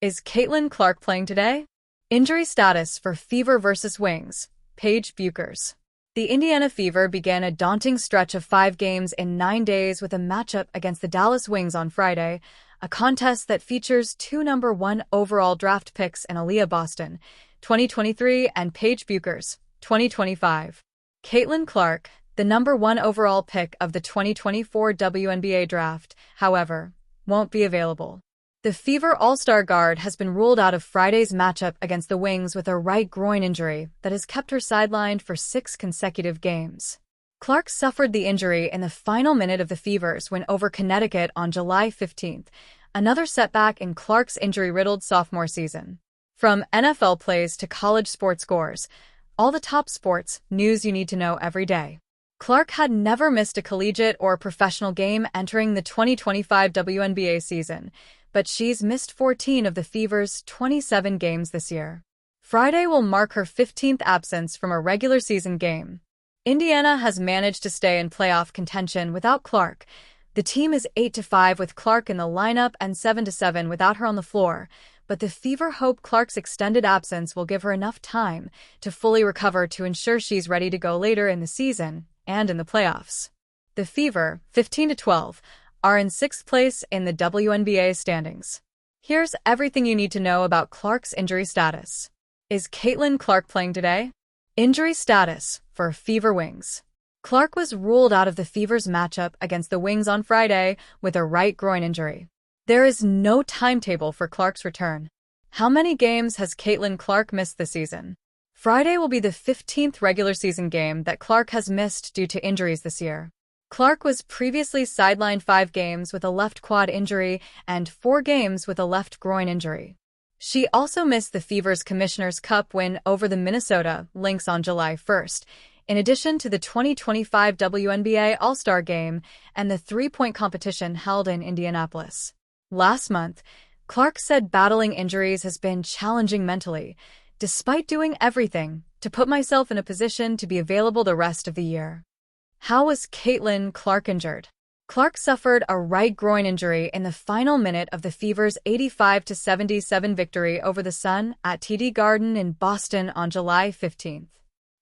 Is Caitlin Clark playing today? Injury status for Fever vs. Wings. Paige Bueckers. The Indiana Fever began a daunting stretch of 5 games in 9 days with a matchup against the Dallas Wings on Friday, a contest that features 2 number 1 overall draft picks in Aliyah Boston, 2023, and Paige Bueckers, 2025. Caitlin Clark, the number 1 overall pick of the 2024 WNBA Draft, however, won't be available. The Fever All-Star guard has been ruled out of Friday's matchup against the Wings with a right groin injury that has kept her sidelined for 6 consecutive games. Clark suffered the injury in the final minute of the Fever's win over Connecticut on July 15th, another setback in Clark's injury-riddled sophomore season. From NFL plays to college sports scores, all the top sports news you need to know every day. Clark had never missed a collegiate or professional game entering the 2025 WNBA season, but she's missed 14 of the Fever's 27 games this year. Friday will mark her 15th absence from a regular season game. Indiana has managed to stay in playoff contention without Clark. The team is 8-5 with Clark in the lineup and 7-7 without her on the floor, but the Fever hope Clark's extended absence will give her enough time to fully recover to ensure she's ready to go later in the season and in the playoffs. The Fever, 15-12, are in 6th place in the WNBA standings. Here's everything you need to know about Clark's injury status. Is Caitlin Clark playing today? Injury status for Fever Wings. Clark was ruled out of the Fever's matchup against the Wings on Friday with a right groin injury. There is no timetable for Clark's return. How many games has Caitlin Clark missed this season? Friday will be the 15th regular season game that Clark has missed due to injuries this year. Clark was previously sidelined 5 games with a left quad injury and 4 games with a left groin injury. She also missed the Fever's Commissioner's Cup win over the Minnesota Lynx on July 1st, in addition to the 2025 WNBA All-Star Game and the 3-point competition held in Indianapolis. Last month, Clark said battling injuries has been challenging mentally, despite doing everything to put myself in a position to be available the rest of the year. How was Caitlin Clark injured? Clark suffered a right groin injury in the final minute of the Fever's 85-77 victory over the Sun at TD Garden in Boston on July 15th.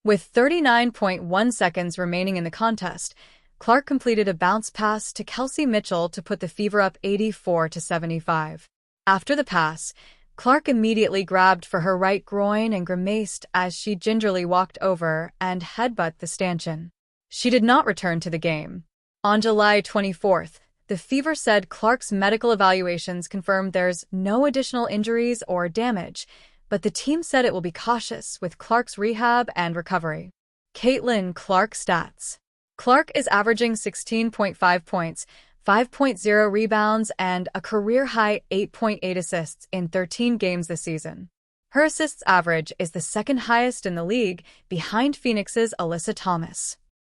With 39.1 seconds remaining in the contest, Clark completed a bounce pass to Kelsey Mitchell to put the Fever up 84-75. After the pass, Clark immediately grabbed for her right groin and grimaced as she gingerly walked over and headbutted the stanchion. She did not return to the game. On July 24th, the Fever said Clark's medical evaluations confirmed there's no additional injuries or damage, but the team said it will be cautious with Clark's rehab and recovery. Caitlin Clark stats. Clark is averaging 16.5 points, 5.0 rebounds, and a career-high 8.8 assists in 13 games this season. Her assists average is the second highest in the league, behind Phoenix's Alyssa Thomas.